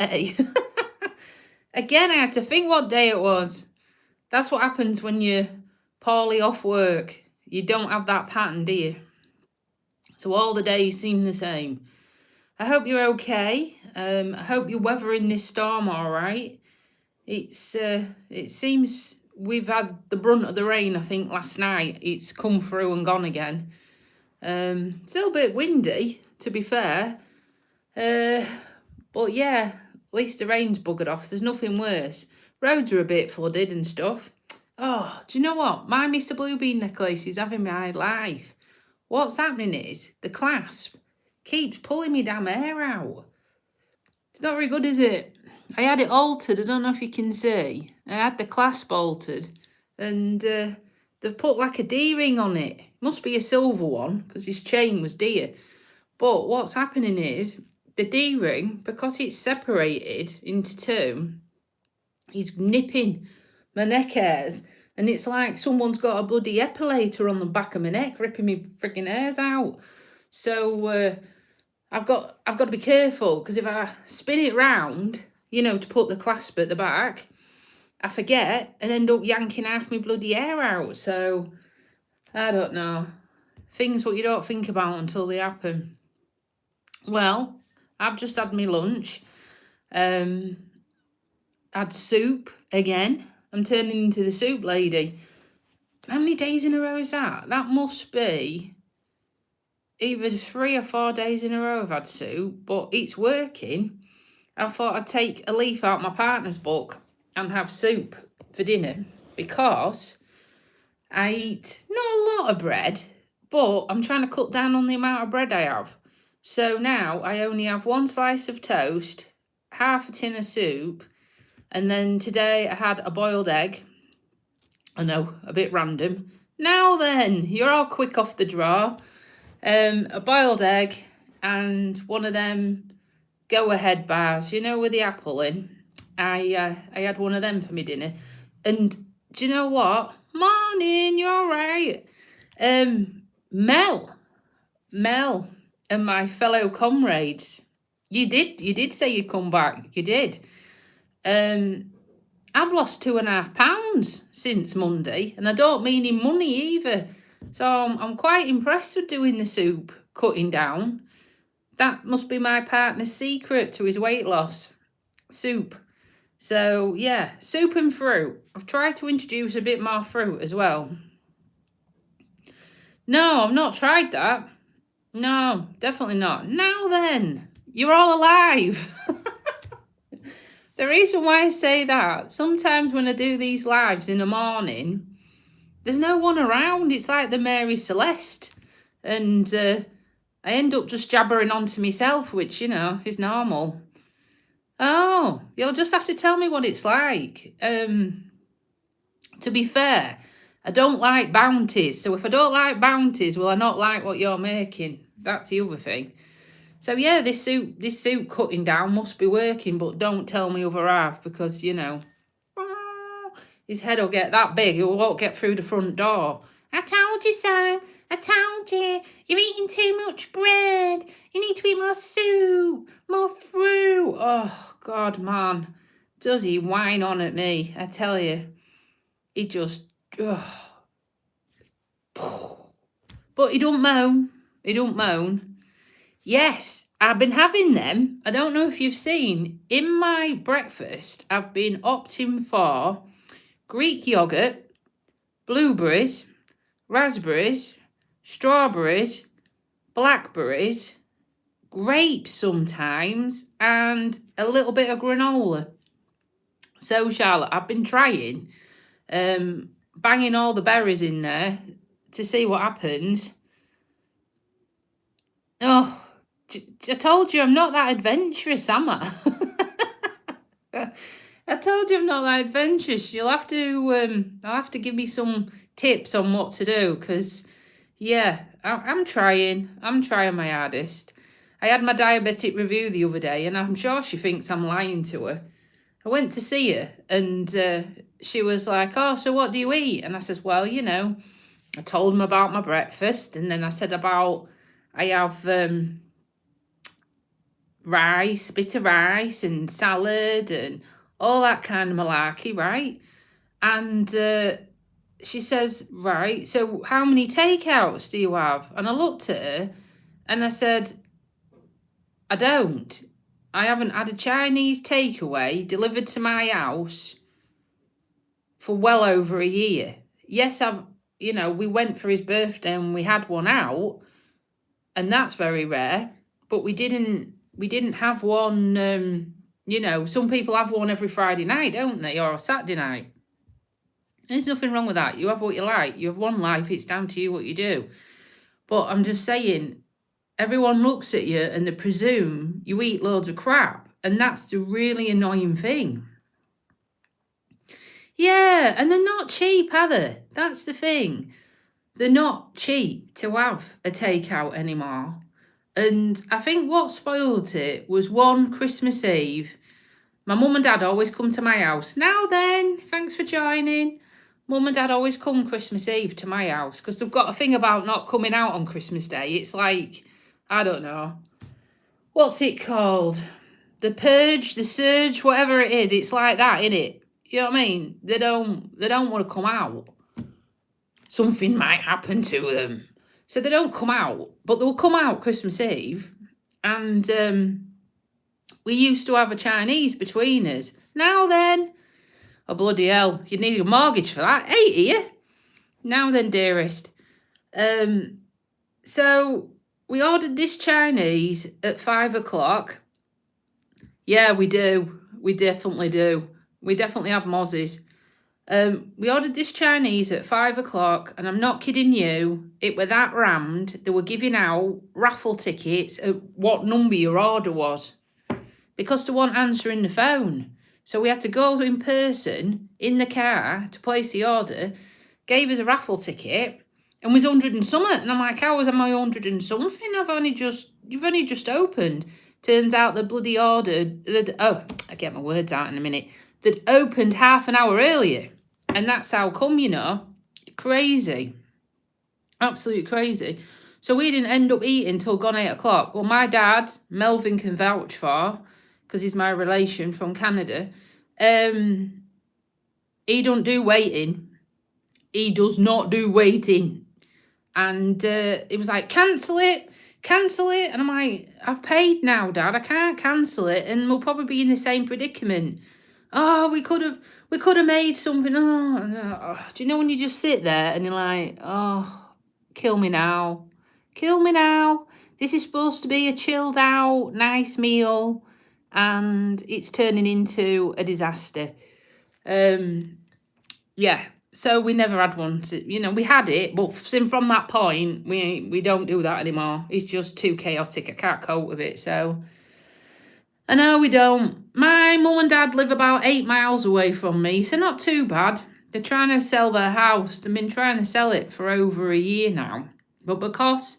Hey. Again, I had to think what day it was. That's what happens when you're poorly off work. You don't have that pattern, do you? So all the days seem the same. I hope you're okay. I hope you're weathering this storm all right. It seems we've had the brunt of the rain, I think, last night. It's come through and gone again. Still a bit windy, to be fair. But yeah, at least the rain's buggered off. There's nothing worse. Roads are a bit flooded and stuff. Oh, do you know what? My Mr. Bluebeam necklace is having my life. What's happening is the clasp keeps pulling me damn hair out. It's not very good, is it? I had it altered. I don't know if you can see. I had the clasp altered, and they've put like a D-ring on it. Must be a silver one because his chain was dear. But what's happening is the D-ring, because it's separated into two, is nipping my neck hairs, and it's like someone's got a bloody epilator on the back of my neck, ripping me frigging hairs out. So I've got to be careful, because if I spin it round, to put the clasp at the back, I forget and end up yanking half my bloody hair out. So I don't know. Things what you don't think about until they happen. Well, I've just had my lunch. Had soup again. I'm turning into the soup lady. How many days in a row is that? That must be either 3 or 4 days in a row I've had soup, but it's working. I thought I'd take a leaf out my partner's book and have soup for dinner, because I eat not a lot of bread, but I'm trying to cut down on the amount of bread I have. So now I only have 1 slice of toast, half a tin of soup, and then today I had a boiled egg. I know, a bit random. Now then, you're all quick off the draw. A boiled egg and one of them go-ahead bars, with the apple in. I had one of them for my dinner. And do you know what? Morning, you're all right. Mel and my fellow comrades, you did say you'd come back. You did. I've lost 2.5 pounds since Monday, and I don't mean in money either. So I'm quite impressed with doing the soup, cutting down. That must be my partner's secret to his weight loss. Soup. So yeah, soup and fruit. I've tried to introduce a bit more fruit as well. No, I've not tried that. No, definitely not. Now then, you're all alive. The reason why I say that, sometimes when I do these lives in the morning, there's no one around. It's like the Mary Celeste. And I end up just jabbering on to myself, which, is normal. Oh, you'll just have to tell me what it's like. To be fair, I don't like bounties. So if I don't like bounties, will I not like what you're making? That's the other thing. So yeah, this soup cutting down must be working, but don't tell me other half, because, his head will get that big, he won't get through the front door. I told you so. I told you. You're eating too much bread. You need to eat more soup, more fruit. Oh, God, man. Does he whine on at me? I tell you. He just... But he don't moan. He don't moan. Yes, I've been having them. I don't know if you've seen. In my breakfast, I've been opting for Greek yogurt, blueberries, raspberries, strawberries, blackberries, grapes sometimes, and a little bit of granola. So, Charlotte, I've been trying banging all the berries in there to see what happens. Oh, I told you I'm not that adventurous, am I? I told you I'm not that adventurous. I'll have to give me some tips on what to do, because, yeah, I'm trying my hardest. I had my diabetic review the other day, and I'm sure she thinks I'm lying to her. I went to see her, and she was like, oh, so what do you eat? And I says, well, I told them about my breakfast, and then I said I have rice, a bit of rice and salad and all that kind of malarkey, right? And she says, right, so how many takeouts do you have? And I looked at her and I said, I don't. I haven't had a Chinese takeaway delivered to my house for well over a year. Yes, we went for his birthday and we had one out, and that's very rare, but we didn't have one. Some people have one every Friday night, don't they, or a Saturday night. There's nothing wrong with that. You have what you like. You have one life. It's down to you what you do. But I'm just saying, everyone looks at you and they presume you eat loads of crap. And that's the really annoying thing. Yeah, and they're not cheap, are they? That's the thing. They're not cheap to have a takeout anymore. And I think what spoiled it was one Christmas Eve. My mum and dad always come to my house. Now then, thanks for joining. Mum and dad always come Christmas Eve to my house because they've got a thing about not coming out on Christmas Day. It's like, I don't know. What's it called? The purge, the surge, whatever it is. It's like that, innit? You know what I mean? They don't want to come out. Something might happen to them. So they don't come out, but they'll come out Christmas Eve. And we used to have a Chinese between us. Now then, oh bloody hell, you need a mortgage for that, ain't you? Now then, dearest. So we ordered this Chinese at 5 o'clock. Yeah, we do. We definitely do. We definitely have mozzies. We ordered this Chinese at 5 o'clock, and I'm not kidding you, it were that rammed. They were giving out raffle tickets at what number your order was because they weren't answering the phone. So we had to go in person in the car to place the order, gave us a raffle ticket, and was 100 and something. And I'm like, how was I 100 and something? You've only just opened. Turns out the bloody order, I'll get my words out in a minute, that opened half an hour earlier. And that's how come, crazy. Absolutely crazy. So we didn't end up eating till gone 8 o'clock. Well, my dad, Melvin can vouch for, because he's my relation from Canada, he don't do waiting. He does not do waiting. And it was like, cancel it. And I'm like, I've paid now, Dad. I can't cancel it. And we'll probably be in the same predicament. Oh, we could have made something. Oh, no. Do you know when you just sit there and you're like, oh, kill me now. This is supposed to be a chilled out, nice meal, and it's turning into a disaster. Yeah. So we never had one. We had it, but from that point, we don't do that anymore. It's just too chaotic. I can't cope with it. So, I know we don't. My mum and dad live about 8 miles away from me, so not too bad. They're trying to sell their house. They've been trying to sell it for over a year now. But because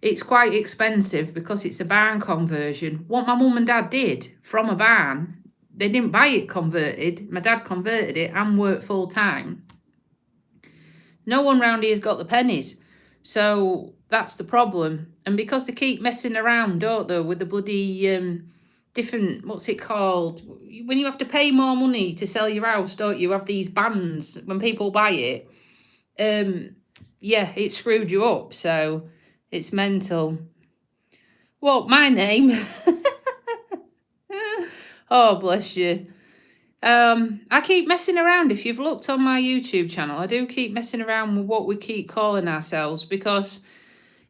it's quite expensive, because it's a barn conversion, what my mum and dad did from a barn, they didn't buy it converted. My dad converted it and worked full time. No one round here's got the pennies. So that's the problem. And because they keep messing around, don't they, with the bloody different, what's it called? When you have to pay more money to sell your house, don't you? Have these bans when people buy it. Yeah, it screwed you up. So it's mental. What, my name? Oh, bless you. I keep messing around. If you've looked on my YouTube channel, I do keep messing around with what we keep calling ourselves because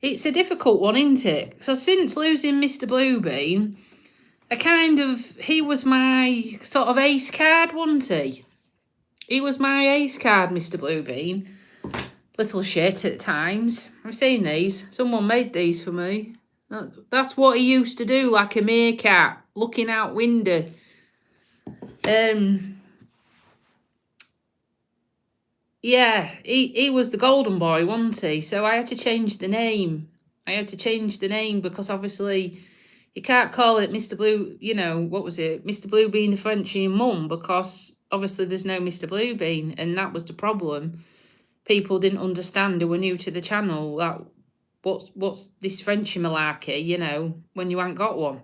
it's a difficult one, isn't it? So since losing Mr. Bluebeam, he was my sort of ace card, wasn't he? He was my ace card, Mr. Bluebeam. Little shit at times. I've seen these. Someone made these for me. That's what he used to do, like a meerkat, looking out window. Yeah, he was the golden boy, wasn't he? So I had to change the name. Because obviously you can't call it Mr. Blue, what was it? Mr. Bluebeam the Frenchie and Mum, because obviously there's no Mr. Bluebeam, and that was the problem. People didn't understand who were new to the channel that what's this Frenchie malarkey, when you ain't got one.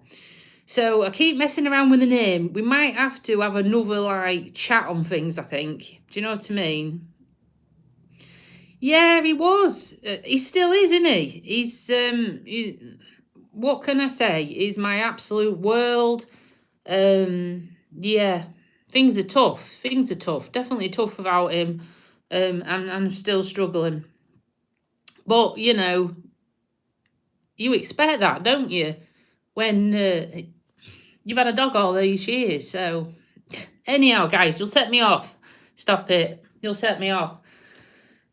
So I keep messing around with the name. We might have to have another like chat on things, I think. Do you know what I mean? Yeah, he was. He still is, isn't he? What can I say? He's my absolute world. Yeah, things are tough. Things are tough. Definitely tough without him. I'm still struggling. But you know, you expect that, don't you? When you've had a dog all these years. So anyhow, guys, you'll set me off. Stop it. You'll set me off.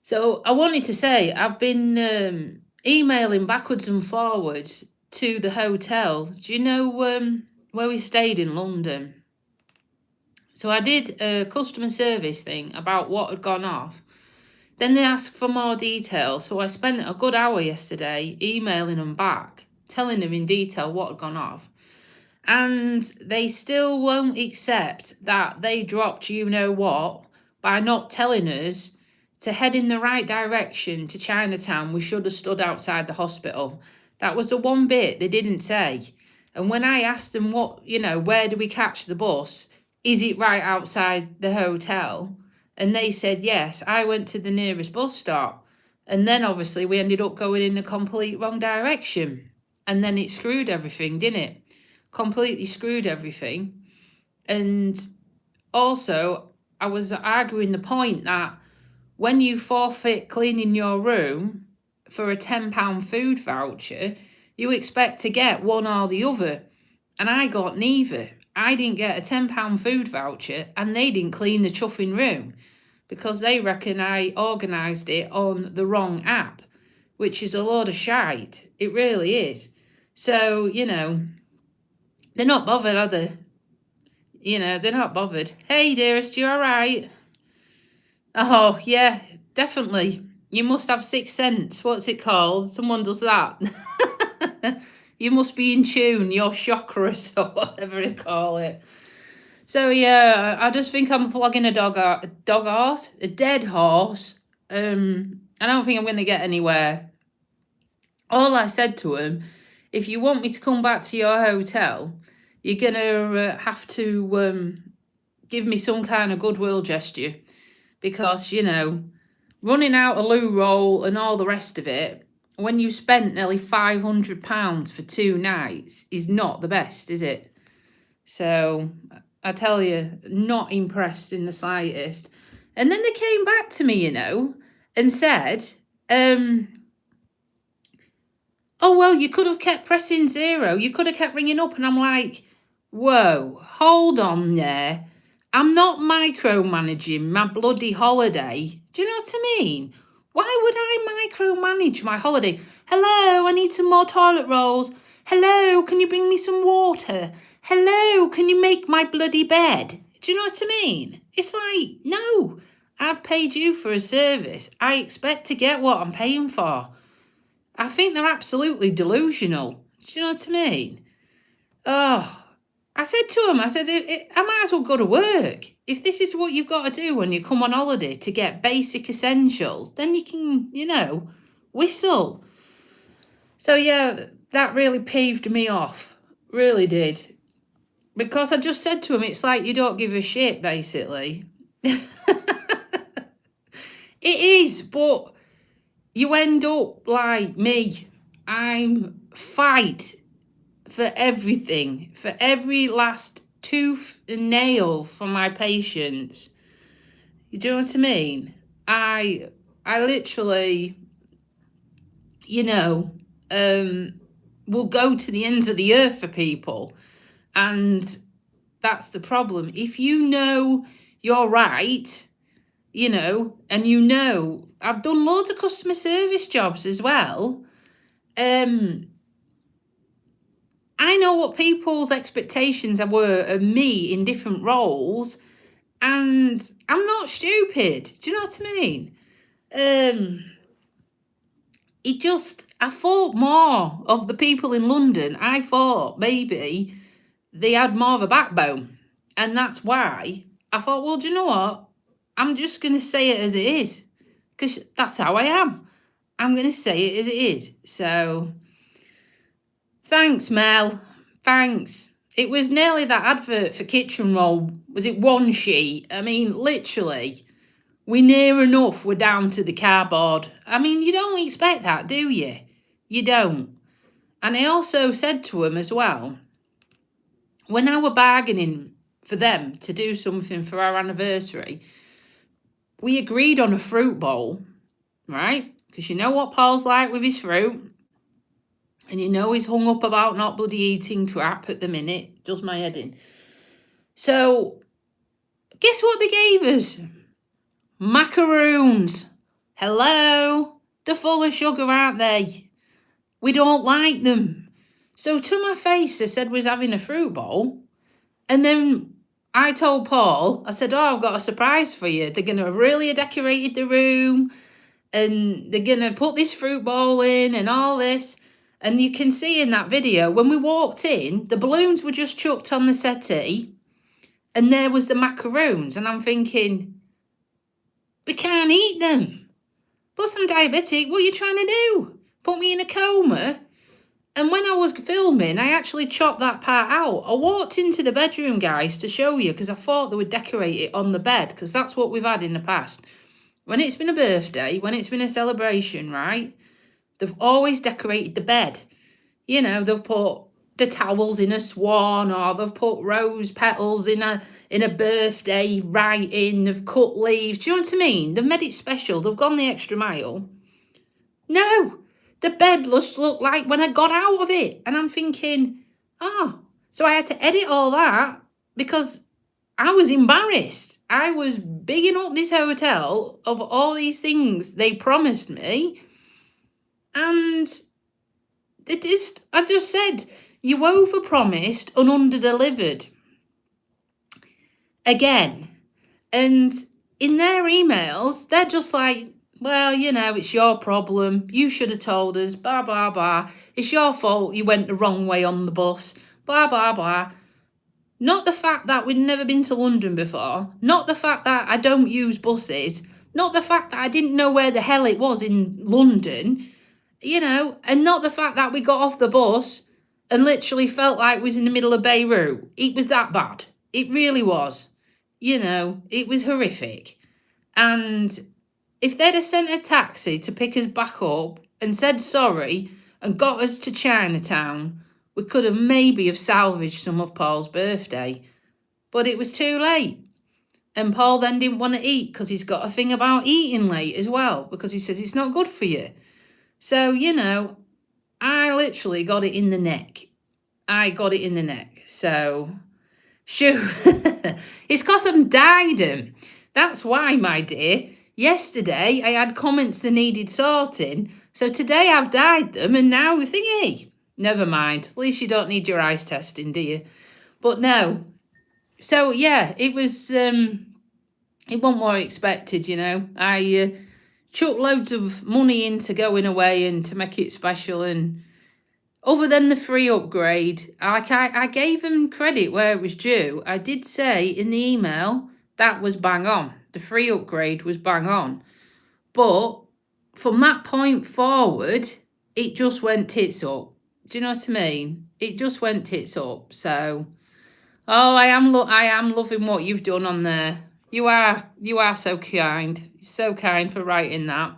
So I wanted to say I've been emailing backwards and forwards to the hotel. Do you know where we stayed in London? So I did a customer service thing about what had gone off. Then they asked for more detail, so I spent a good hour yesterday emailing them back, telling them in detail what had gone off. And they still won't accept that they dropped you know what by not telling us to head in the right direction to Chinatown. We should have stood outside the hospital. That was the one bit they didn't say. And when I asked them what, where do we catch the bus? Is it right outside the hotel? And they said yes. I went to the nearest bus stop. And then obviously we ended up going in the complete wrong direction. And then it screwed everything, didn't it? Completely screwed everything. And also, I was arguing the point that when you forfeit cleaning your room for a £10 food voucher, you expect to get one or the other. And I got neither. I didn't get a £10 food voucher and they didn't clean the chuffing room because they reckon I organised it on the wrong app, which is a load of shite. It really is. So, they're not bothered, are they? They're not bothered. Hey, dearest, you all right? Oh, yeah, definitely. You must have 6 cents. What's it called? Someone does that. You must be in tune, your chakras or whatever you call it. So, yeah, I just think I'm flogging a dead horse. I don't think I'm going to get anywhere. All I said to him, if you want me to come back to your hotel, you're going to have to give me some kind of goodwill gesture because, running out a loo roll and all the rest of it, when you spent nearly £500 for 2 nights is not the best, is it? So I tell you, not impressed in the slightest. And then they came back to me, and said, oh, well, you could have kept pressing 0. You could have kept ringing up. And I'm like, whoa, hold on there. I'm not micromanaging my bloody holiday. Do you know what I mean? Why would I micromanage my holiday? Hello, I need some more toilet rolls. Hello, can you bring me some water? Hello, can you make my bloody bed? Do you know what I mean? It's like, no, I've paid you for a service. I expect to get what I'm paying for. I think they're absolutely delusional. Do you know what I mean? Oh, I said to him, I might as well go to work. If this is what you've got to do when you come on holiday to get basic essentials, then you can, whistle. So, yeah, that really peeved me off. Really did. Because I just said to him, it's like you don't give a shit, basically. It is, but you end up like me. I'm fight for everything, for every last tooth and nail for my patients. You do know what I mean? I literally, will go to the ends of the earth for people. And that's the problem. If you know you're right, and I've done loads of customer service jobs as well. I know what people's expectations were of me in different roles, and I'm not stupid. Do you know what I mean? I thought more of the people in London. I thought maybe they had more of a backbone. And that's why I thought, well, do you know what? I'm just going to say it as it is. Because that's how I am. I'm going to say it as it is. So, thanks, Mel. Thanks. It was nearly that advert for kitchen roll. Was it one sheet? I mean, literally, we near enough were down to the cardboard. I mean, you don't expect that, do you? You don't. And I also said to him as well, when I were bargaining for them to do something for our anniversary, we agreed on a fruit bowl, right? Because you know what Paul's like with his fruit. And you know he's hung up about not bloody eating crap at the minute. Does my head in. So, guess what they gave us? Macaroons. Hello? They're full of sugar, aren't they? We don't like them. So to my face, I said we was having a fruit bowl. And then I told Paul, I said, oh, I've got a surprise for you. They're going to have really decorated the room. And they're going to put this fruit bowl in and all this. And you can see in that video, when we walked in, the balloons were just chucked on the settee. And there was the macaroons. And I'm thinking, we can't eat them. Plus, I'm diabetic. What are you trying to do? Put me in a coma? And when I was filming, I actually chopped that part out. I walked into the bedroom, guys, to show you, because I thought they would decorate it on the bed, because that's what we've had in the past. When it's been a birthday, when it's been a celebration, right, they've always decorated the bed. You know, they've put the towels in a swan, or they've put rose petals in a birthday writing, they've cut leaves. Do you know what I mean? They've made it special. They've gone the extra mile. No, the bed just looked like when I got out of it. And I'm thinking, so I had to edit all that because I was embarrassed. I was bigging up this hotel of all these things they promised me. And I just said, you overpromised and underdelivered. Again. And in their emails, they're just like, well, you know, it's your problem. You should have told us, blah, blah, blah. It's your fault you went the wrong way on the bus, blah, blah, blah. Not the fact that we'd never been to London before. Not the fact that I don't use buses. Not the fact that I didn't know where the hell it was in London. You know, and not the fact that we got off the bus and literally felt like we was in the middle of Beirut. It was that bad. It really was. You know, it was horrific. And if they'd have sent a taxi to pick us back up and said sorry and got us to Chinatown, we could have maybe have salvaged some of Paul's birthday. But it was too late. And Paul then didn't want to eat because he's got a thing about eating late as well, because he says it's not good for you. So, you know, I literally got it in the neck. So, shoo. It's because I'm dyed 'em. That's why, my dear. Yesterday, I had comments that needed sorting. So today I've dyed them and now we think, hey, never mind. At least you don't need your eyes testing, do you? But no. So, yeah, it was, it wasn't what I expected, you know. I chucked loads of money into going away and to make it special, and other than the free upgrade, I gave them credit where it was due. I did say in the email that was bang on. The free upgrade was bang on. But from that point forward, it just went tits up. Do you know what I mean? It just went tits up. So, I am loving what you've done on there. You are so kind. So kind for writing that.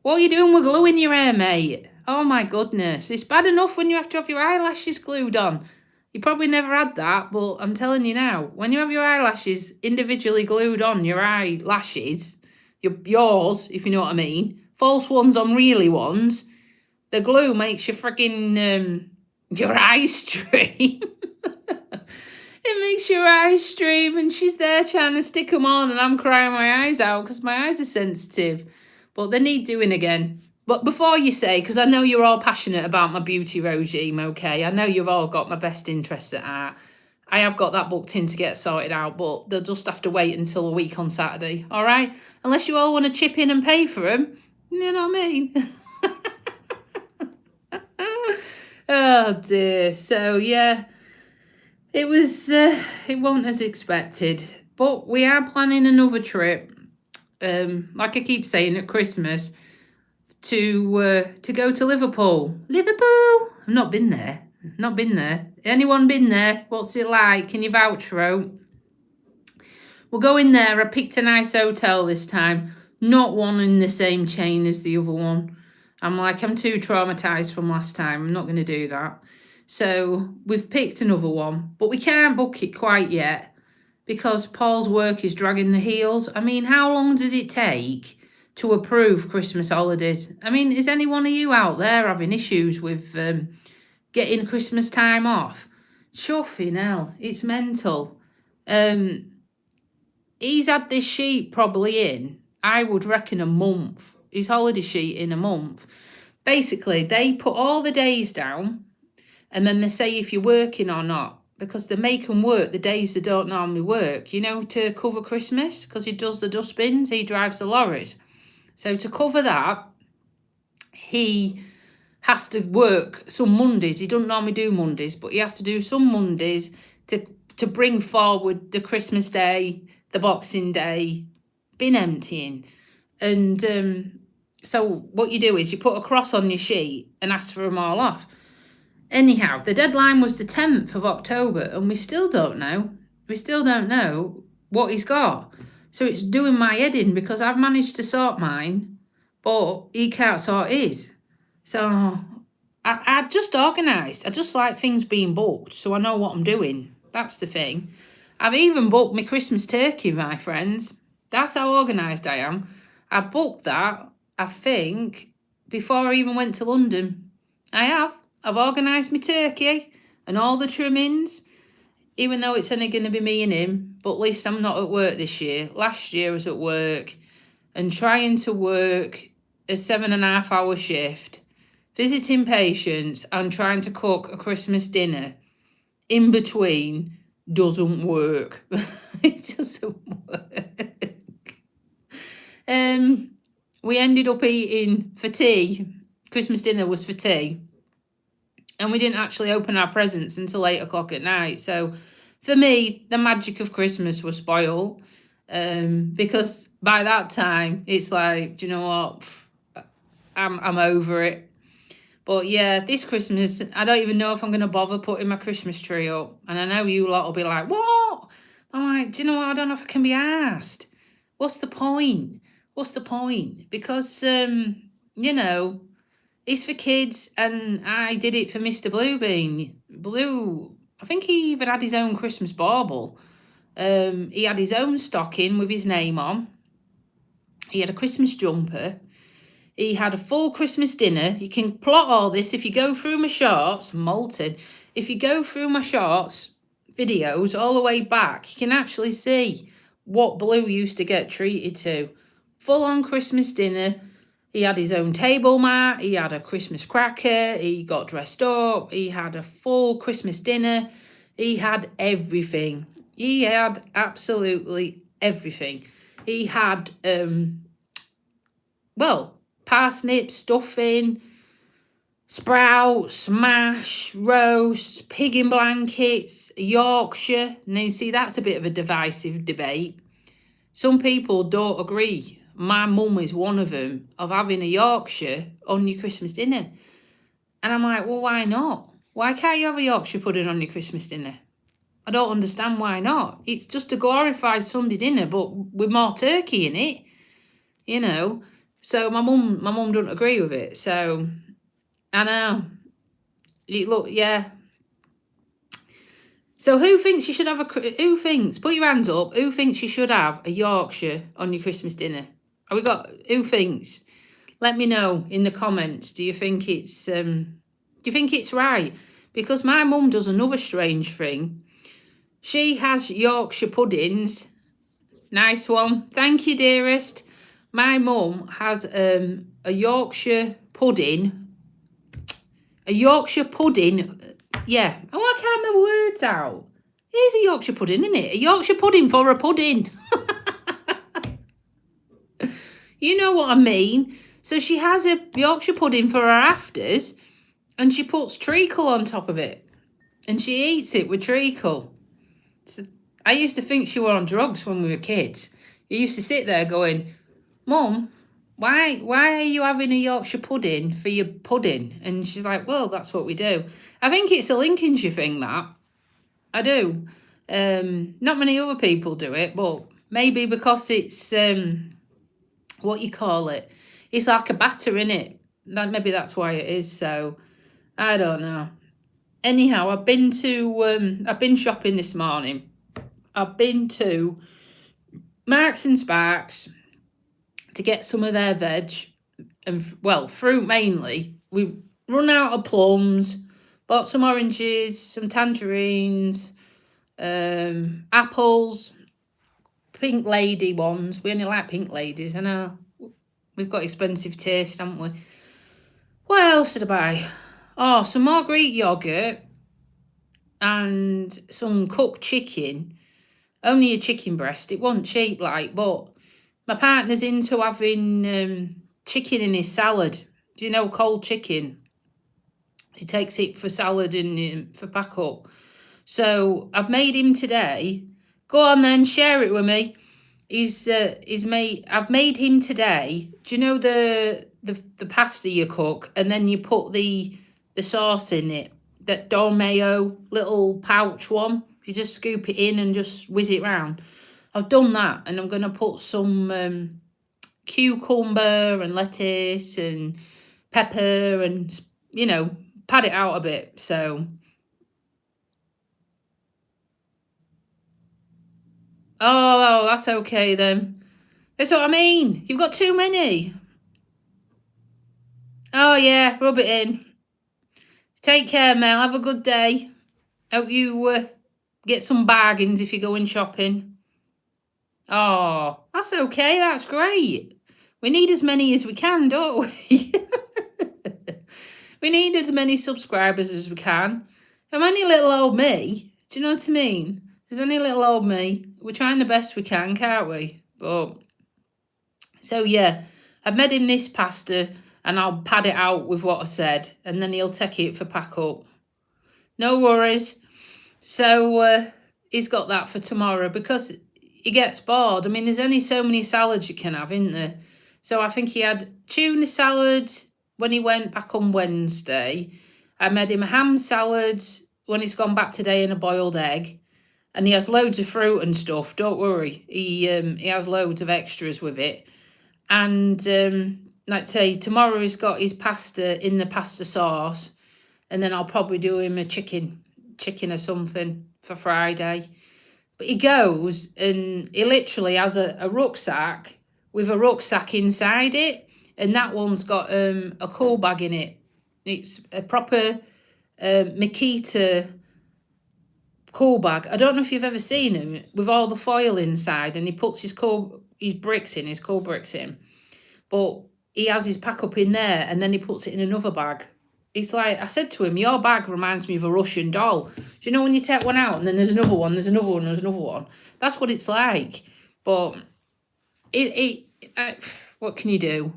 What are you doing with glue in your hair, mate? Oh my goodness. It's bad enough when you have to have your eyelashes glued on. You probably never had that, but I'm telling you now, when you have your eyelashes individually glued on, your eyelashes, yours, if you know what I mean, false ones on really ones, the glue makes your frigging, your eyes stream. It makes your eyes stream, and she's there trying to stick them on, and I'm crying my eyes out because my eyes are sensitive. But they need doing again. But before you say, because I know you're all passionate about my beauty regime, okay? I know you've all got my best interests at heart. I have got that booked in to get sorted out, but they'll just have to wait until a week on Saturday, all right? Unless you all want to chip in and pay for them. You know what I mean? Oh, dear. So, yeah. It wasn't as expected, but we are planning another trip, like I keep saying at Christmas, to go to Liverpool. Liverpool! I've not been there. Not been there. Anyone been there? What's it like? Can you vouch for it? We'll go in there. I picked a nice hotel this time. Not one in the same chain as the other one. I'm too traumatised from last time. I'm not going to do that. So we've picked another one. But we can't book it quite yet because Paul's work is dragging the heels. I mean, how long does it take to approve Christmas holidays? I mean, is any one of you out there having issues with getting Christmas time off? Chuffing hell, it's mental. He's had this sheet probably in, I would reckon, a month. His holiday sheet in a month. Basically, they put all the days down and then they say if you're working or not, because they make them work the days they don't normally work, you know, to cover Christmas, because he does the dustbins, he drives the lorries. So to cover that, he has to work some Mondays. He doesn't normally do Mondays, but he has to do some Mondays to bring forward the Christmas Day, the Boxing Day bin emptying. And so what you do is you put a cross on your sheet and ask for them all off. Anyhow, the deadline was the 10th of October and we still don't know. We still don't know what he's got. So it's doing my head in because I've managed to sort mine, but he can't sort his. So I just organised. I just like things being booked so I know what I'm doing. That's the thing. I've even booked my Christmas turkey, my friends. That's how organised I am. I booked that, I think, before I even went to London. I have. I've organised my turkey and all the trimmings, even though it's only going to be me and him. But at least I'm not at work this year. Last year I was at work and trying to work a 7.5-hour shift, visiting patients and trying to cook a Christmas dinner in between doesn't work. It doesn't work. We ended up eating for tea. Christmas dinner was for tea. And we didn't actually open our presents until 8 o'clock at night. So for me, the magic of Christmas was spoiled. Because by that time, it's like, do you know what? I'm over it. But yeah, this Christmas, I don't even know if I'm going to bother putting my Christmas tree up. And I know you lot will be like, what? I'm like, do you know what? I don't know if I can be asked. What's the point? What's the point? Because, you know, it's for kids and I did it for Mr. Bluebean. Blue, I think he even had his own Christmas bauble. He had his own stocking with his name on. He had a Christmas jumper. He had a full Christmas dinner. You can plot all this if you go through my shorts, molten. If you go through my shorts videos all the way back, you can actually see what Blue used to get treated to. Full on Christmas dinner. He had his own table mat. He had a Christmas cracker. He got dressed up. He had a full Christmas dinner. He had everything. He had absolutely everything. He had, parsnip, stuffing, sprouts, mash, roast, pig in blankets, Yorkshire. Now, you see, that's a bit of a divisive debate. Some people don't agree. My mum is one of them, of having a Yorkshire on your Christmas dinner. And I'm like, well, why not? Why can't you have a Yorkshire pudding on your Christmas dinner? I don't understand why not. It's just a glorified Sunday dinner, but with more turkey in it, you know. So my mum don't agree with it. So I know. Yeah. So who thinks you should have who thinks, put your hands up, who thinks you should have a Yorkshire on your Christmas dinner? Who thinks? Let me know in the comments. Do you think it's right? Because my mum does another strange thing. She has Yorkshire puddings. Nice one. Thank you, dearest. My mum has a Yorkshire pudding. A Yorkshire pudding. Yeah. Oh, I can't remember words out. Here's a Yorkshire pudding, isn't it? A Yorkshire pudding for a pudding. You know what I mean. So she has a Yorkshire pudding for her afters and she puts treacle on top of it. And she eats it with treacle. So I used to think she were on drugs when we were kids. You used to sit there going, Mum, why are you having a Yorkshire pudding for your pudding? And she's like, well, that's what we do. I think it's a Lincolnshire thing, that. I do. Not many other people do it, but maybe because it's, what you call it? It's like a batter, innit? Maybe that's why it is. So, I don't know. Anyhow, I've been shopping this morning. I've been to Marks and Sparks to get some of their veg and, well, fruit mainly. We run out of plums, bought some oranges, some tangerines, apples, pink lady ones. We only like pink ladies, I know. We've got expensive taste, haven't we? What else did I buy? Oh, some more Greek yogurt and some cooked chicken. Only a chicken breast. It wasn't cheap, like, but my partner's into having chicken in his salad. Do you know cold chicken? He takes it for salad and for pack up. So I've made him today. Go on then, share it with me. I've made him today. Do you know the pasta you cook and then you put the sauce in it? That Dormeo little pouch one. You just scoop it in and just whiz it round. I've done that, and I'm going to put some cucumber and lettuce and pepper and, you know, pad it out a bit. So, oh, that's okay then. That's what I mean. You've got too many. Oh yeah, rub it in. Take care, Mel. Have a good day. Hope you get some bargains if you're going shopping. Oh, that's okay. That's great. We need as many as we can, don't we? We need as many subscribers as we can. I'm only little old me. Do you know what I mean? There's only little old me. We're trying the best we can, can't we? But so yeah, I've made him this pasta and I'll pad it out with what I said, and then he'll take it for pack up. No worries. So he's got that for tomorrow because he gets bored. I mean, there's only so many salads you can have, isn't there? So I think he had tuna salad when he went back on Wednesday. I made him a ham salad when he's gone back today and a boiled egg. And he has loads of fruit and stuff. Don't worry. He has loads of extras with it. And like I say, tomorrow he's got his pasta in the pasta sauce. And then I'll probably do him a chicken or something for Friday. But he goes and he literally has a rucksack with a rucksack inside it. And that one's got a cool bag in it. It's a proper Makita cool bag. I don't know if you've ever seen him with all the foil inside, and he puts his cool bricks in. But he has his pack up in there, and then he puts it in another bag. It's like, I said to him, your bag reminds me of a Russian doll. Do you know when you take one out and then there's another one, there's another one, there's another one? That's what it's like. But what can you do?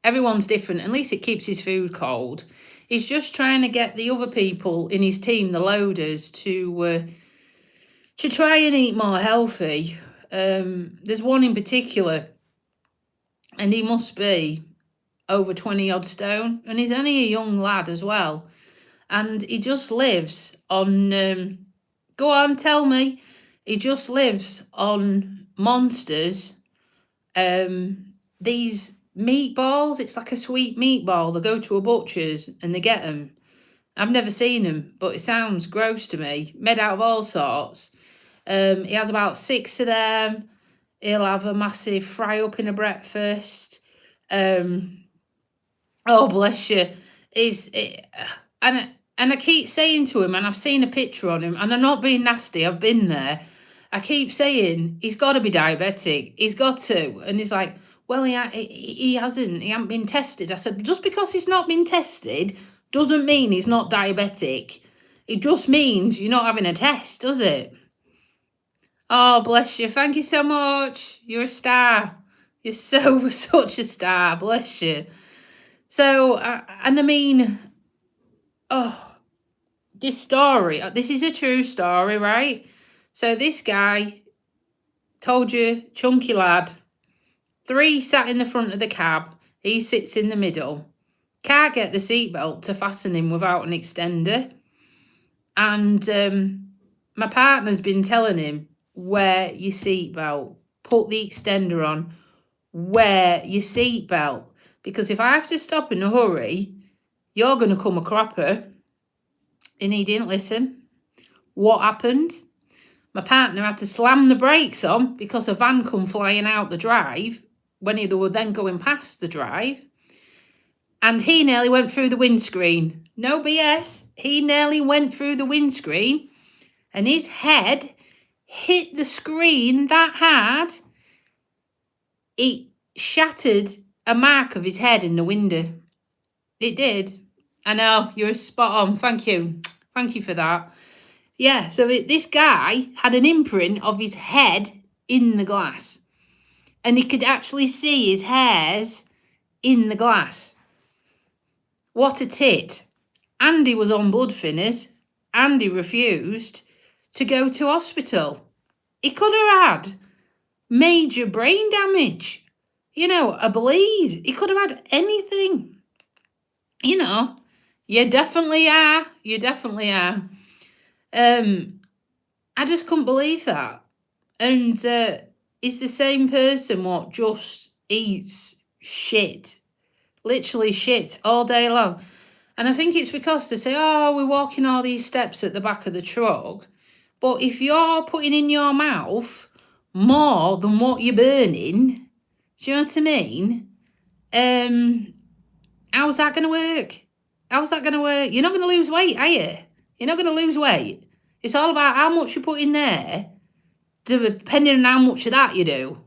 Everyone's different. At least it keeps his food cold. He's just trying to get the other people in his team, the loaders, to try and eat more healthy. There's one in particular, and he must be over 20 odd stone, and he's only a young lad as well, and he just lives on go on, tell me. He just lives on Monsters, these meatballs. It's like a sweet meatball. They go to a butcher's and they get them. I've never seen them, but it sounds gross to me. Made out of all sorts. He has about 6 of them. He'll have a massive fry up in a breakfast. Oh, bless you. And I keep saying to him, and I've seen a picture on him, and I'm not being nasty, I've been there. I keep saying, he's got to be diabetic. He's got to. And he's like, well, he hasn't. He hasn't been tested. I said, just because he's not been tested doesn't mean he's not diabetic. It just means you're not having a test, does it? Oh, bless you. Thank you so much. You're a star. You're such a star. Bless you. So, and I mean, oh, this story, this is a true story, right? So this guy, told you, chunky lad, 3 sat in the front of the cab, He sits in the middle. Can't get the seatbelt to fasten him without an extender. And my partner's been telling him, wear your seatbelt, put the extender on, wear your seatbelt. Because if I have to stop in a hurry, you're going to come a cropper. And he didn't listen. What happened? My partner had to slam the brakes on because a van come flying out the drive when they were then going past the drive. And he nearly went through the windscreen. No BS. He nearly went through the windscreen and his head hit the screen that hard. It shattered a mark of his head in the window. It did. I know, you're spot on. Thank you. Thank you for that. Yeah, so this guy had an imprint of his head in the glass. And he could actually see his hairs in the glass. What a tit. Andy was on blood thinners. Andy refused to go to hospital. He could have had major brain damage. You know, a bleed. He could have had anything. You know, you definitely are. You definitely are. I just couldn't believe that. And he's the same person what just eats shit. Literally shit all day long. And I think it's because they say, oh, we're walking all these steps at the back of the truck. But if you're putting in your mouth more than what you're burning, do you know what I mean? How's that going to work? How's that going to work? You're not going to lose weight, are you? You're not going to lose weight. It's all about how much you put in there, depending on how much of that you do.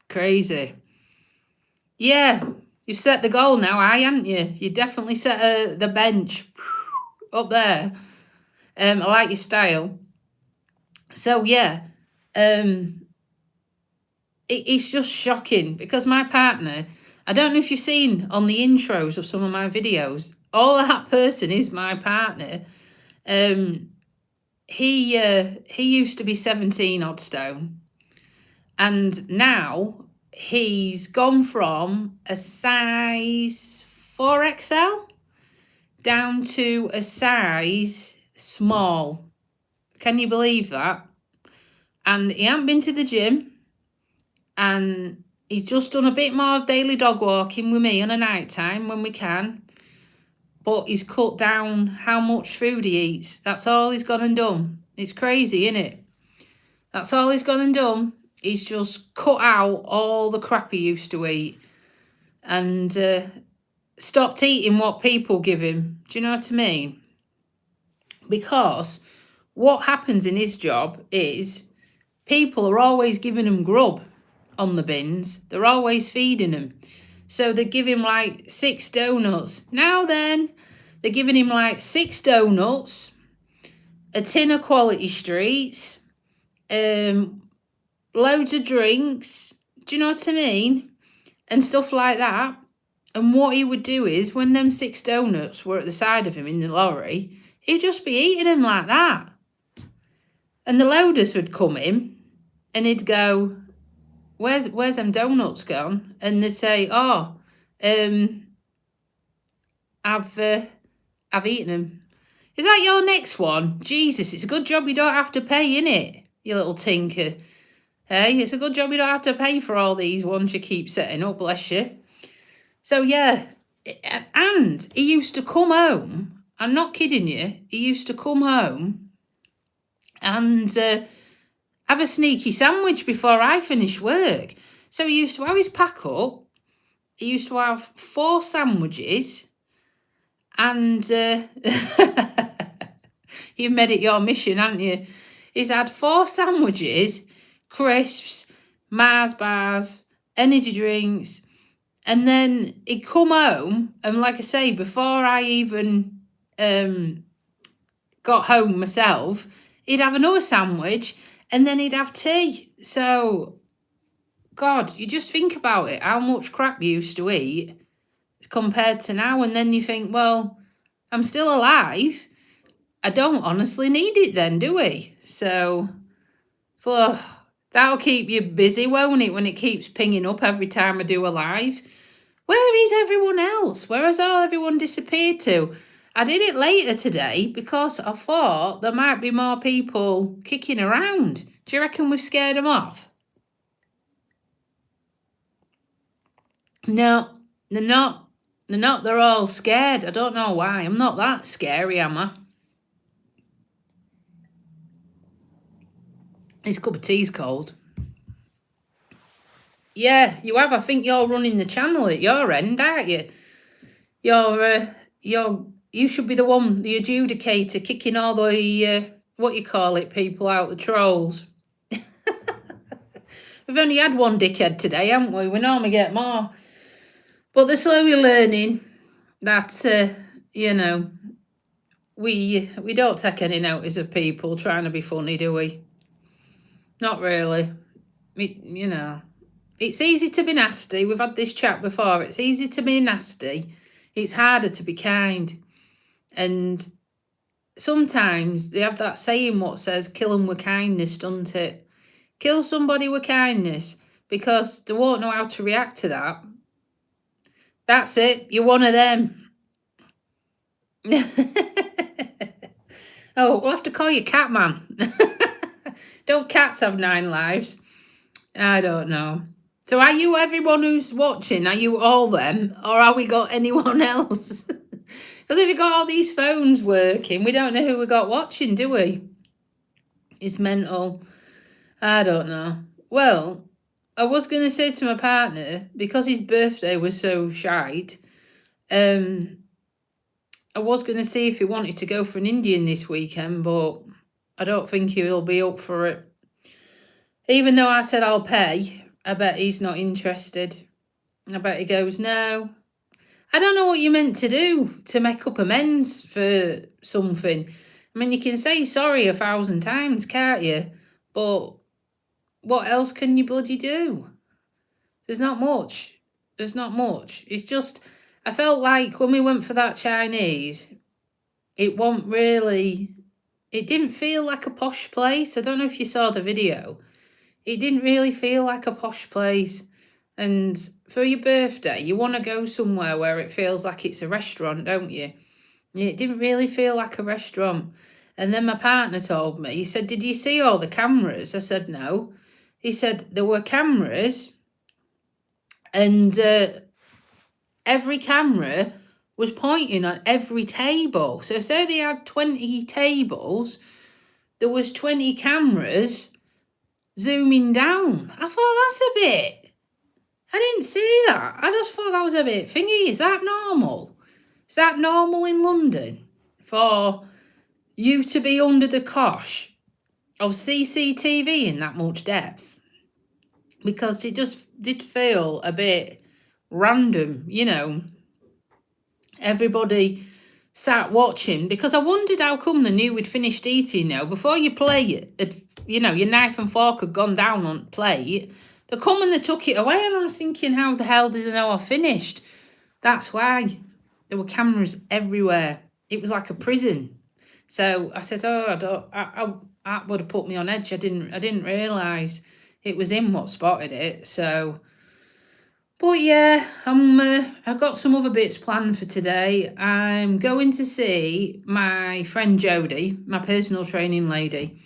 Crazy. Yeah, you've set the goal now, haven't you? You definitely set the bench up there. I like your style. So, yeah, it's just shocking because my partner, I don't know if you've seen on the intros of some of my videos, all that person is my partner. He used to be 17 odd stone, and now he's gone from a size 4XL down to a size small. Can you believe that? And he hasn't been to the gym, and he's just done a bit more daily dog walking with me on a night time when we can. But he's cut down how much food he eats. That's all he's gone and done. It's crazy, isn't it? That's all he's gone and done. He's just cut out all the crap he used to eat and stopped eating what people give him. Do you know what I mean? Because what happens in his job is people are always giving him grub on the bins. They're always feeding him. So they give him like 6 donuts. Now then, they're giving him like 6 donuts, a tin of Quality Streets, loads of drinks. Do you know what I mean? And stuff like that. And what he would do is, when them 6 donuts were at the side of him in the lorry, he'd just be eating them like that. And the loaders would come in and he'd go, Where's them donuts gone? And they'd say, oh, I've eaten them. Is that your next one? Jesus, it's a good job you don't have to pay, innit? You little tinker. Hey, it's a good job you don't have to pay for all these ones you keep setting up, bless you. So, yeah. And he used to come home. I'm not kidding you. He used to come home and have a sneaky sandwich before I finished work. So he used to have his pack up. He used to have 4 sandwiches. And you've made it your mission, haven't you? He's had 4 sandwiches, crisps, Mars bars, energy drinks. And then he'd come home. And like I say, before I even got home myself, he'd have another sandwich. And then he'd have tea. So, God, you just think about it, how much crap you used to eat compared to now. And then you think, well, I'm still alive. I don't honestly need it then, do we? So, that'll keep you busy, won't it, when it keeps pinging up every time I do a live? Where is everyone else? Where has everyone disappeared to? I did it later today because I thought there might be more people kicking around. Do you reckon we've scared them off? No, they're not. They're not. They're all scared. I don't know why. I'm not that scary, am I? This cup of tea's cold. Yeah, you have. I think you're running the channel at your end, aren't you? You should be the one, the adjudicator, kicking all the what you call it, people out, the trolls. We've only had one dickhead today, haven't we? We normally get more, but they're slowly learning that we don't take any notice of people trying to be funny, do we? Not really. It's easy to be nasty. We've had this chat before. It's easy to be nasty. It's harder to be kind. And sometimes they have that saying what says, kill them with kindness, doesn't it? Kill somebody with kindness, because they won't know how to react to that. That's it. You're one of them. Oh, we'll have to call you Catman. Don't cats have 9 lives? I don't know. So are you everyone who's watching? Are you all them? Or have we got anyone else? Because if we got all these phones working, we don't know who we got watching, do we? It's mental. I don't know. Well, I was going to say to my partner, because his birthday was so shite, I was going to see if he wanted to go for an Indian this weekend, but I don't think he'll be up for it. Even though I said I'll pay, I bet he's not interested. I bet he goes, no. I don't know what you're meant to do to make up amends for something. I mean, you can say sorry 1,000 times, can't you? But what else can you bloody do? There's not much. There's not much. It's just, I felt like when we went for that Chinese, it didn't feel like a posh place. I don't know if you saw the video. It didn't really feel like a posh place. And for your birthday, you want to go somewhere where it feels like it's a restaurant, don't you? It didn't really feel like a restaurant. And then my partner told me, he said, did you see all the cameras? I said, no. He said, there were cameras, and every camera was pointing on every table. So say they had 20 tables, there was 20 cameras zooming down. I thought, that's a bit, I didn't see that. I just thought that was a bit thingy. Is that normal? Is that normal in London for you to be under the cosh of CCTV in that much depth? Because it just did feel a bit random, Everybody sat watching, because I wondered how come they knew we'd finished eating now. Before you play it, your knife and fork had gone down on plate. They come and they took it away, and I was thinking, how the hell did they know I finished? That's why. There were cameras everywhere. It was like a prison. So I said, that would have put me on edge. I didn't realise it was him what spotted it. So, but yeah, I've got some other bits planned for today. I'm going to see my friend Jodie, my personal training lady.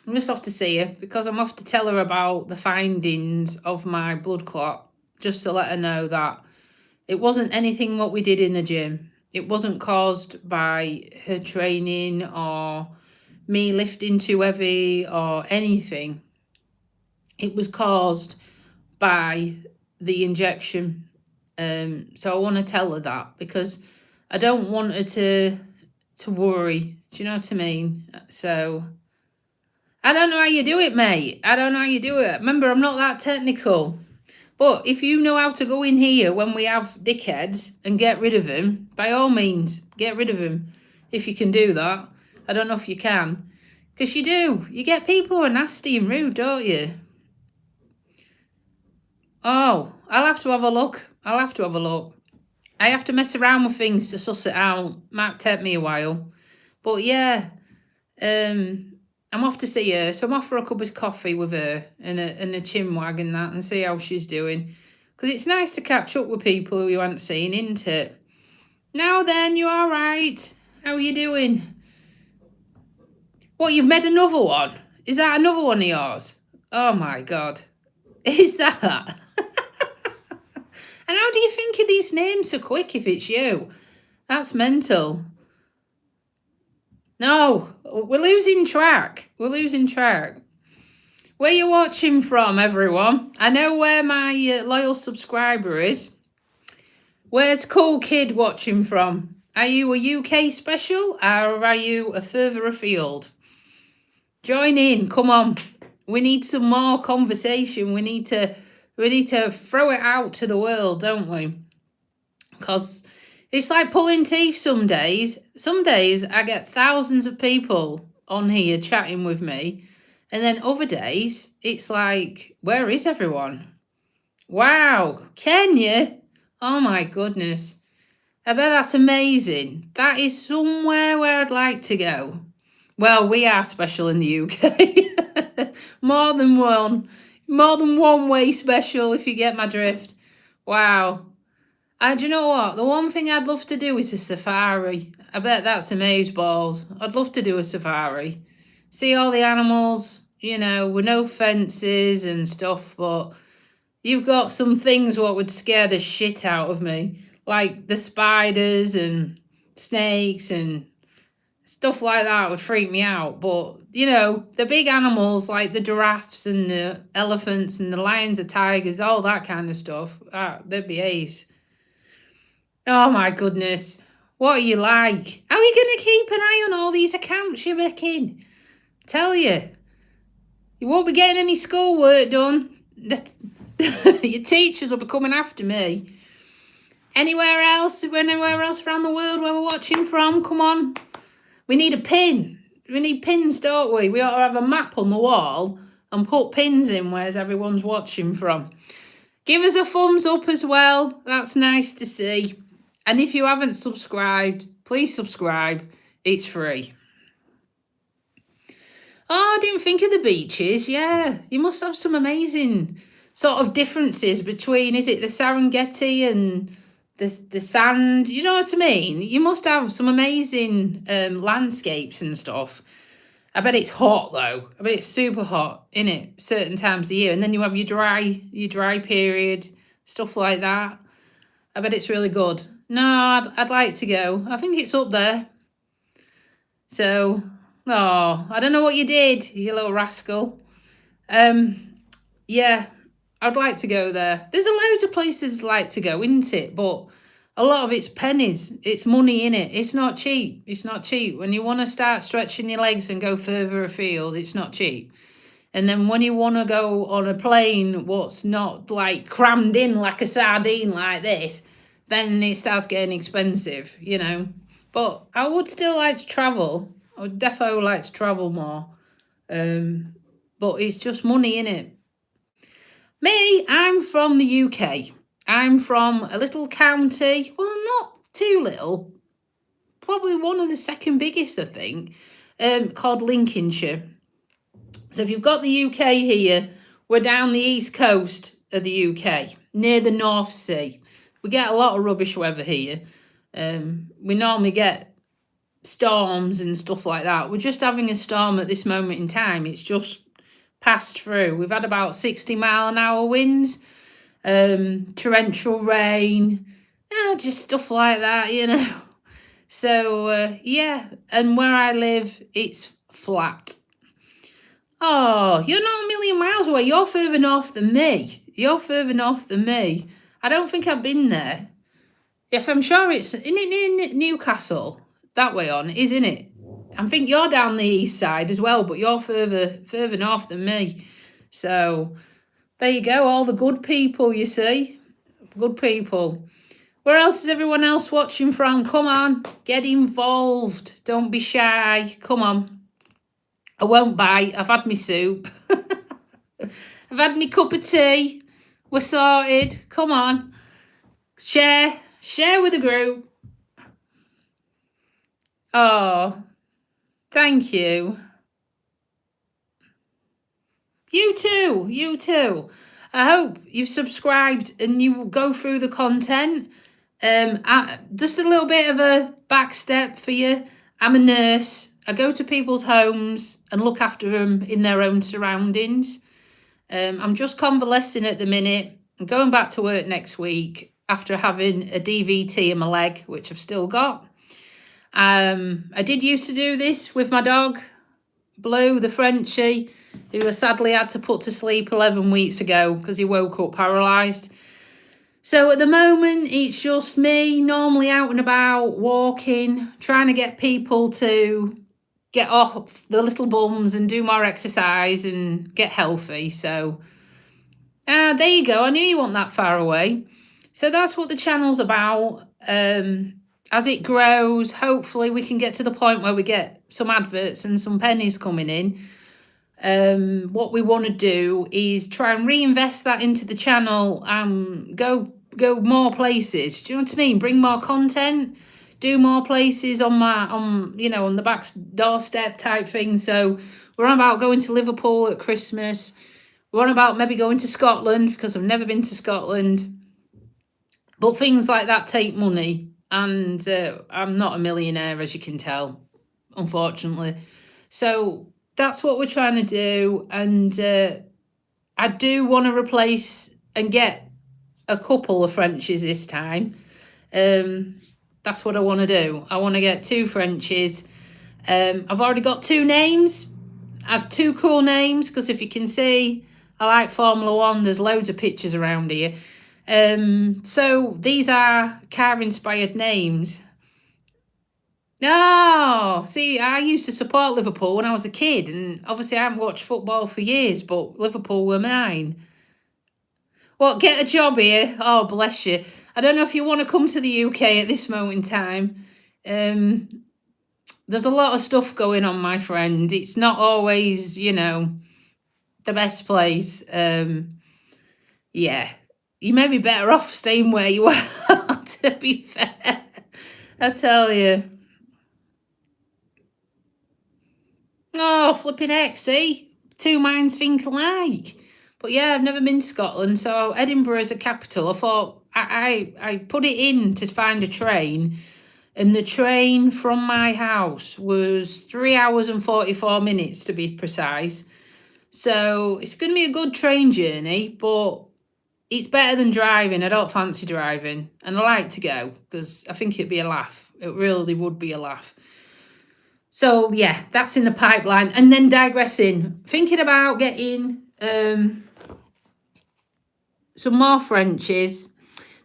I'm just off to see her because I'm off to tell her about the findings of my blood clot, just to let her know that it wasn't anything what we did in the gym. It wasn't caused by her training or me lifting too heavy or anything. It was caused by the injection. So I want to tell her that, because I don't want her to worry. Do you know what I mean? So I don't know how you do it, mate. I don't know how you do it. Remember, I'm not that technical. But if you know how to go in here when we have dickheads and get rid of them, by all means, get rid of them. If you can do that. I don't know if you can. Because you do. You get people who are nasty and rude, don't you? Oh, I'll have to have a look. I have to mess around with things to suss it out. Might take me a while. But yeah, I'm off to see her. So I'm off for a cup of coffee with her and a chin wag and that, and see how she's doing. Because it's nice to catch up with people who you haven't seen, isn't it? Now then, you all right? How are you doing? What, you've made another one? Is that another one of yours? Oh my God. Is that? And how do you think of these names so quick if it's you? That's mental. No, we're losing track. We're losing track. Where you watching from, everyone? I know where my loyal subscriber is. Where's Cool Kid watching from? Are you a UK special or are you a further afield? Join in, come on. We need some more conversation. We need to throw it out to the world, don't we? Because it's like pulling teeth some days. Some days I get thousands of people on here chatting with me. And then other days, it's like, where is everyone? Wow, Kenya? Oh my goodness. I bet that's amazing. That is somewhere where I'd like to go. Well, we are special in the UK. More than one way special, if you get my drift. Wow. And do you know what? The one thing I'd love to do is a safari. I bet that's amazeballs. I'd love to do a safari. See all the animals, you know, with no fences and stuff, but you've got some things what would scare the shit out of me. Like the spiders and snakes and stuff like that would freak me out. But, you know, the big animals like the giraffes and the elephants and the lions, the tigers, all that kind of stuff, they'd be ace. Oh my goodness. What are you like? How are you going to keep an eye on all these accounts you're making? Tell you. You won't be getting any schoolwork done. Your teachers will be coming after me. Anywhere else around the world where we're watching from? Come on. We need a pin. We need pins, don't we? We ought to have a map on the wall and put pins in where everyone's watching from. Give us a thumbs up as well. That's nice to see. And if you haven't subscribed, please subscribe. It's free. Oh, I didn't think of the beaches. Yeah, you must have some amazing sort of differences between, is it the Serengeti and the sand? You know what I mean? You must have some amazing landscapes and stuff. I bet it's hot though. I bet it's super hot, innit? Certain times of the year. And then you have your dry period, stuff like that. I bet it's really good. No, I'd like to go. I think it's up there. So, oh, I don't know what you did, you little rascal. Yeah, I'd like to go there. There's a loads of places I'd like to go, isn't it? But a lot of it's pennies. It's money in it. It's not cheap. It's not cheap. When you want to start stretching your legs and go further afield, it's not cheap. And then when you want to go on a plane, what's not like crammed in like a sardine like this, then it starts getting expensive, you know. But I would still like to travel. I would definitely like to travel more. But it's just money in it. Me, I'm from the UK. I'm from a little county. Well, not too little. Probably one of the second biggest, I think, called Lincolnshire. So if you've got the UK here, we're down the east coast of the UK, near the North Sea. We get a lot of rubbish weather here. We normally get storms and stuff like that. We're just having a storm at this moment in time. It's just passed through. We've had about 60-mile-an-hour winds, torrential rain, just stuff like that, you know. So, yeah, and where I live, it's flat. Oh, you're not a million miles away. You're further north than me. I don't think I've been there. If I'm sure it's in Newcastle, that way on, isn't it? I think you're down the east side as well, but you're further north than me. So there you go, all the good people, you see. Good people. Where else is everyone else watching from? Come on, get involved. Don't be shy. Come on. I won't bite. I've had my soup. I've had my cup of tea. We're sorted. Come on. Share with the group. Oh, thank you. You too. I hope you've subscribed and you go through the content. Just a little bit of a back step for you. I'm a nurse. I go to people's homes and look after them in their own surroundings. I'm just convalescing at the minute. I'm going back to work next week after having a DVT in my leg, which I've still got. I did used to do this with my dog, Blue, the Frenchie, who I sadly had to put to sleep 11 weeks ago because he woke up paralysed. So at the moment, it's just me, normally out and about, walking, trying to get people to get off the little bums and do more exercise and get healthy. So there you go. I knew you weren't that far away. So that's what the channel's about. As it grows, hopefully we can get to the point where we get some adverts and some pennies coming in. What we want to do is try and reinvest that into the channel and go more places. Do you know what I mean? Bring more content, do more places on the back doorstep type thing. So we're on about going to Liverpool at Christmas. We're on about maybe going to Scotland because I've never been to Scotland. But things like that take money. And I'm not a millionaire, as you can tell, unfortunately. So that's what we're trying to do. And I do want to replace and get a couple of Frenchies this time. That's what I want to do. I want to get 2 Frenchies. I've already got 2 names. I have 2 cool names because if you can see, I like Formula 1. There's loads of pictures around here. So these are car-inspired names. No, see, I used to support Liverpool when I was a kid, and obviously I haven't watched football for years, but Liverpool were mine. What, get a job here? Oh, bless you. I don't know if you want to come to the UK at this moment in time. There's a lot of stuff going on, my friend. It's not always, the best place. Yeah. You may be better off staying where you are, to be fair. I tell you. Oh, flipping heck, see? 2 minds think alike. But yeah, I've never been to Scotland, so Edinburgh is a capital. I thought, I put it in to find a train, and the train from my house was 3 hours and 44 minutes, to be precise. So it's going to be a good train journey, but it's better than driving. I don't fancy driving, and I like to go because I think it'd be a laugh. It really would be a laugh. So yeah, that's in the pipeline. And then digressing, thinking about getting some more Frenchies.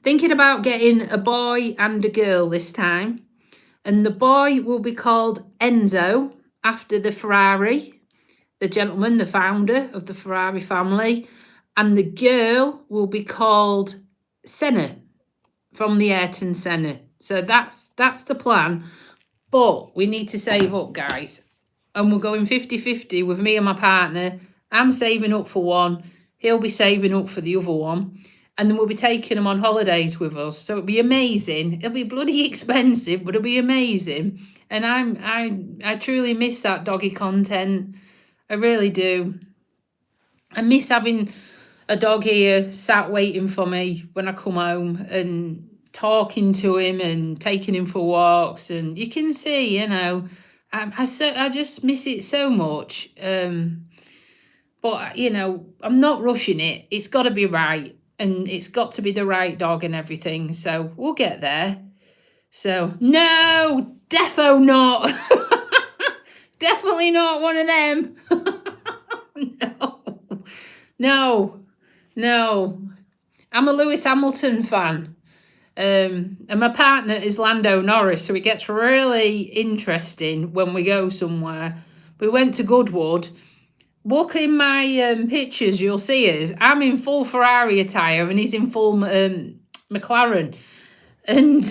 Thinking about getting a boy and a girl this time. And the boy will be called Enzo, after the Ferrari, the gentleman, the founder of the Ferrari family. And the girl will be called Senna, from the Ayrton Senna. So that's the plan. But we need to save up, guys. And we're going 50-50 with me and my partner. I'm saving up for one. He'll be saving up for the other one. And then we'll be taking him on holidays with us. So it'll be amazing. It'll be bloody expensive, but it'll be amazing. And I truly miss that doggy content. I really do. I miss having a dog here sat waiting for me when I come home and talking to him and taking him for walks. And you can see, I just miss it so much. But, I'm not rushing it. It's got to be right. And it's got to be the right dog and everything. So we'll get there. So, no, defo not. Definitely not one of them. No. I'm a Lewis Hamilton fan. And my partner is Lando Norris, so it gets really interesting when we go somewhere. We went to Goodwood. Look in my pictures, you'll see us. I'm in full Ferrari attire and he's in full McLaren. And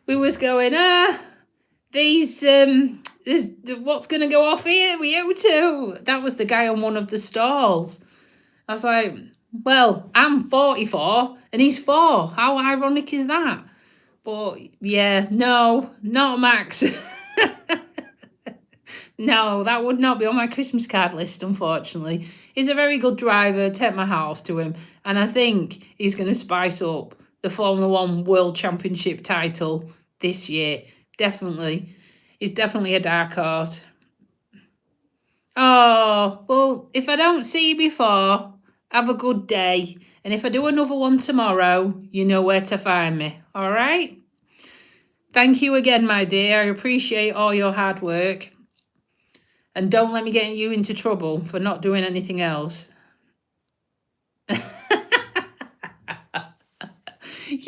we was going, what's going to go off here with you two? That was the guy on one of the stalls. I was like, well, I'm 44 and he's 4. How ironic is that? But yeah, no, not Max. No, that would not be on my Christmas card list, unfortunately. He's a very good driver, take my hat off to him, and I think he's going to spice up the Formula One World Championship title this year. Definitely. He's definitely a dark horse. Oh, well, if I don't see you before, have a good day. And if I do another one tomorrow, you know where to find me. All right? Thank you again, my dear. I appreciate all your hard work. And don't let me get you into trouble for not doing anything else. Can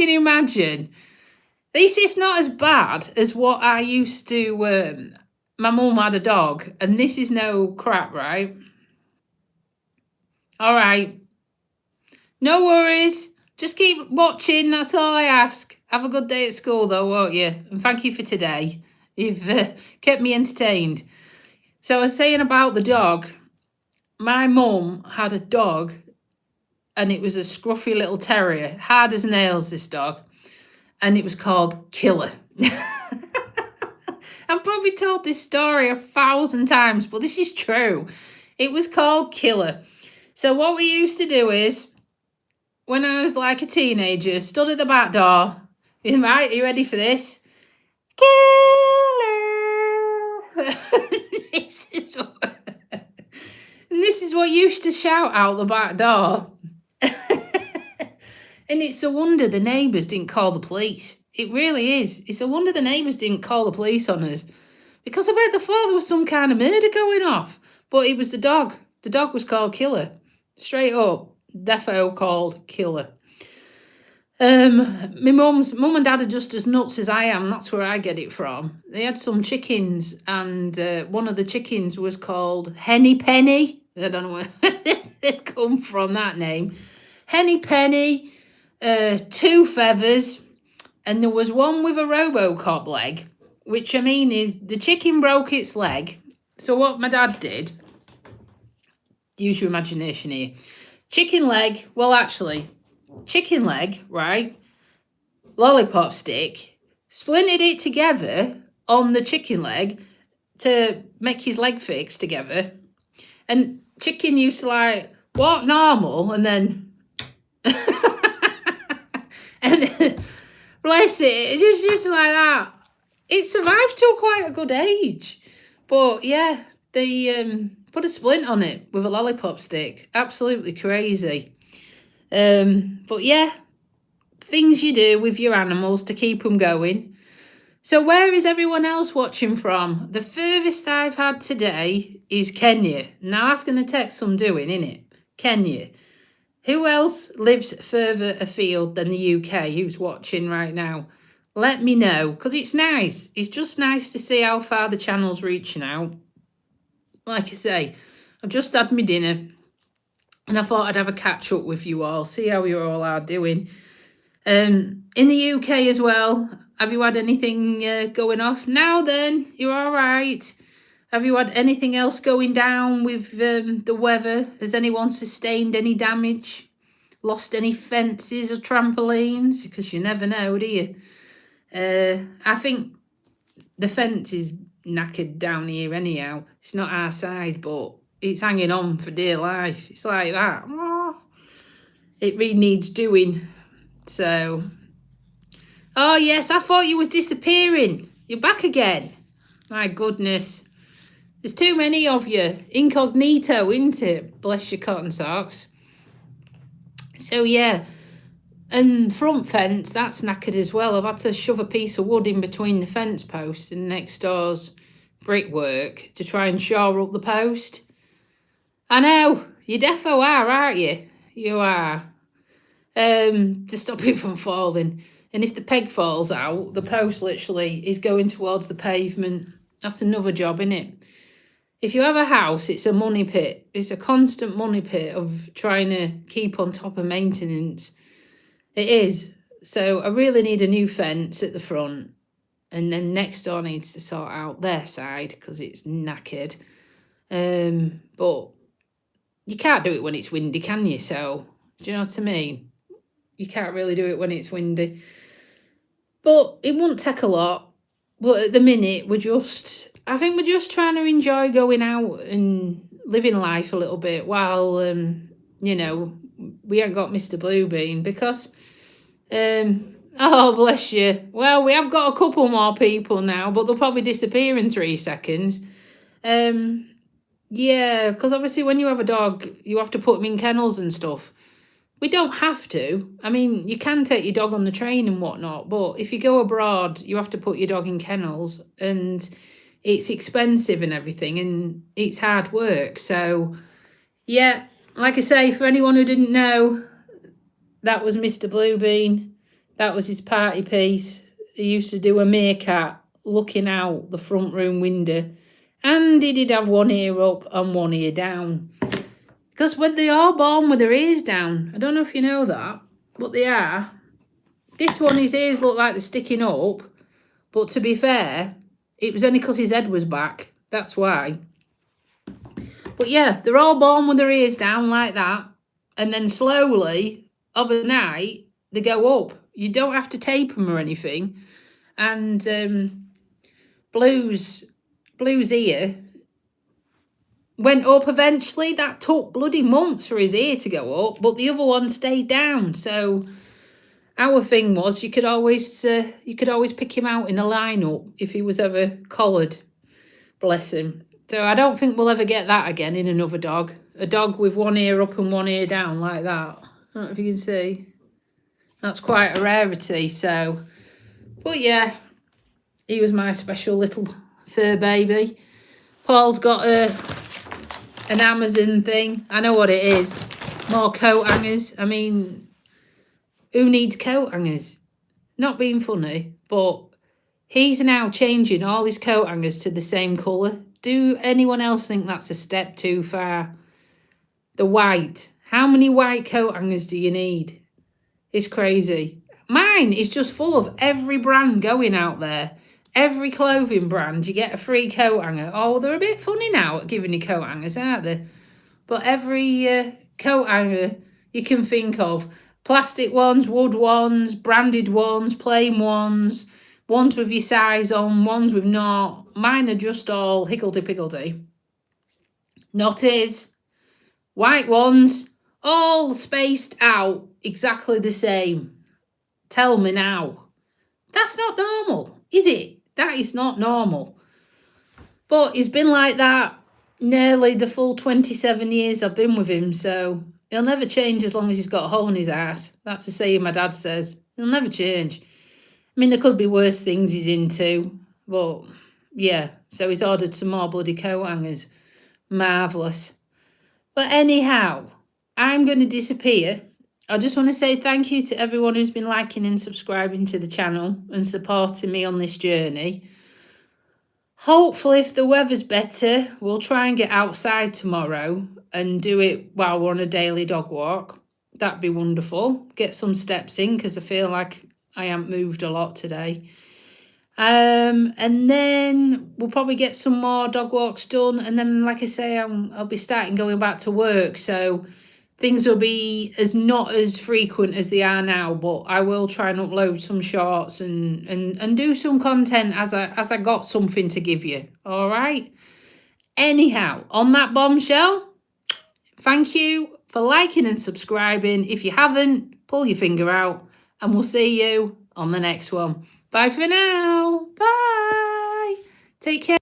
you imagine? This is not as bad as what I used to... my mum had a dog, and this is no crap, right? All right. No worries. Just keep watching. That's all I ask. Have a good day at school, though, won't you? And thank you for today. You've kept me entertained. So I was saying about the dog. My mum had a dog, and it was a scruffy little terrier. Hard as nails, this dog. And it was called Killer. I've probably told this story 1,000 times, but this is true. It was called Killer. So what we used to do is, when I was like a teenager, stood at the back door. Right, are you ready for this? Killer! This is what used to shout out the back door. And it's a wonder the neighbours didn't call the police. It really is. It's a wonder the neighbours didn't call the police on us. Because I bet they thought there was some kind of murder going off. But it was the dog. The dog was called Killer. Straight up. Defo called Killer. My mum and dad are just as nuts as I am. That's where I get it from. They had some chickens, and one of the chickens was called Henny Penny. I don't know where it come from, that name. Henny Penny, 2 feathers, and there was one with a Robocop leg, which I mean is the chicken broke its leg. So what my dad did, use your imagination here. Chicken leg, well actually, chicken leg, right? Lollipop stick, splintered it together on the chicken leg to make his leg fix together. And chicken used to like, walk normal, and then... and then, bless it, just like that. It survived till quite a good age. But yeah, they put a splint on it with a lollipop stick. Absolutely crazy. But yeah, things you do with your animals to keep them going. So where is everyone else watching from? The furthest I've had today is Kenya. Now that's going to take some doing, innit? Kenya. Who else lives further afield than the UK who's watching right now? Let me know, because it's nice. It's just nice to see how far the channel's reaching out. Like I say, I've just had my dinner, and I thought I'd have a catch up with you all, see how you all are doing. In the UK as well, have you had anything going off? Now then, you're all right. Have you had anything else going down with the weather? Has anyone sustained any damage? Lost any fences or trampolines? Because you never know, do you? I think the fence is knackered down here anyhow. It's not our side, but it's hanging on for dear life. It's like that. Oh, it really needs doing. So, oh yes, I thought you was disappearing. You're back again. My goodness. There's too many of you. Incognito, isn't it? Bless your cotton socks. So yeah. And front fence, that's knackered as well. I've had to shove a piece of wood in between the fence post and next door's brickwork to try and shore up the post. I know, you defo are, aren't you? You are. To stop it from falling. And if the peg falls out, the post literally is going towards the pavement. That's another job, innit? If you have a house, it's a money pit. It's a constant money pit of trying to keep on top of maintenance. It is. So I really need a new fence at the front. And then next door needs to sort out their side because it's knackered. But you can't do it when it's windy, can you? So, do you know what I mean? You can't really do it when it's windy. But it won't take a lot. But at the minute, we're just I think we're just trying to enjoy going out and living life a little bit while, you know, we ain't got Mr. Bluebeam because, oh, bless you. Well, we have got a couple more people now, but they'll probably disappear in 3 seconds. Yeah, because obviously when you have a dog, you have to put them in kennels and stuff. We don't have to. I mean, you can take your dog on the train and whatnot, but if you go abroad, you have to put your dog in kennels and it's expensive and everything and it's hard work. So, yeah, like I say, for anyone who didn't know, that was Mr. Bluebeam. That was his party piece. He used to do a meerkat looking out the front room window. And he did have one ear up and one ear down. Because when they are born with their ears down, I don't know if you know that, but they are. This one, his ears look like they're sticking up. But to be fair, it was only because his head was back. That's why. But yeah, they're all born with their ears down like that. And then slowly, overnight, they go up. You don't have to tape them or anything. And Blue's ear went up eventually. That took bloody months for his ear to go up, but the other one stayed down. So our thing was you could always pick him out in a lineup if he was ever collared. Bless him. So I don't think we'll ever get that again in another dog. A dog with one ear up and one ear down like that. I don't know if you can see. That's quite a rarity. So, but yeah, he was my special little fur baby. Paul's got an Amazon thing. I know what it is. More coat hangers. I mean, who needs coat hangers? Not being funny, but he's now changing all his coat hangers to the same colour. Do anyone else think that's a step too far? The white. How many white coat hangers do you need? It's crazy. Mine is just full of every brand going out there. Every clothing brand, you get a free coat hanger. Oh, they're a bit funny now at giving you coat hangers, aren't they? But every coat hanger you can think of. Plastic ones, wood ones, branded ones, plain ones, ones with your size on, ones with not. Mine are just all higgledy-piggledy. Not his. White ones, all spaced out exactly the same. Tell me now. That's not normal, is it? That is not normal. But he's been like that nearly the full 27 years I've been with him, so he'll never change as long as he's got a hole in his ass. That's a saying my dad says. He'll never change. I mean, there could be worse things he's into, but yeah. So he's ordered some more bloody coat hangers. Marvellous. But anyhow, I'm going to disappear. I just want to say thank you to everyone who's been liking and subscribing to the channel and supporting me on this journey. Hopefully, if the weather's better, we'll try and get outside tomorrow and do it while we're on a daily dog walk. That'd be wonderful. Get some steps in because I feel like I haven't moved a lot today. And then we'll probably get some more dog walks done. And then, like I say, I'll be starting going back to work. So things will be not as frequent as they are now, but I will try and upload some shorts and do some content as I got something to give you. All right. Anyhow, on that bombshell, thank you for liking and subscribing. If you haven't, pull your finger out and we'll see you on the next one. Bye for now. Bye. Take care.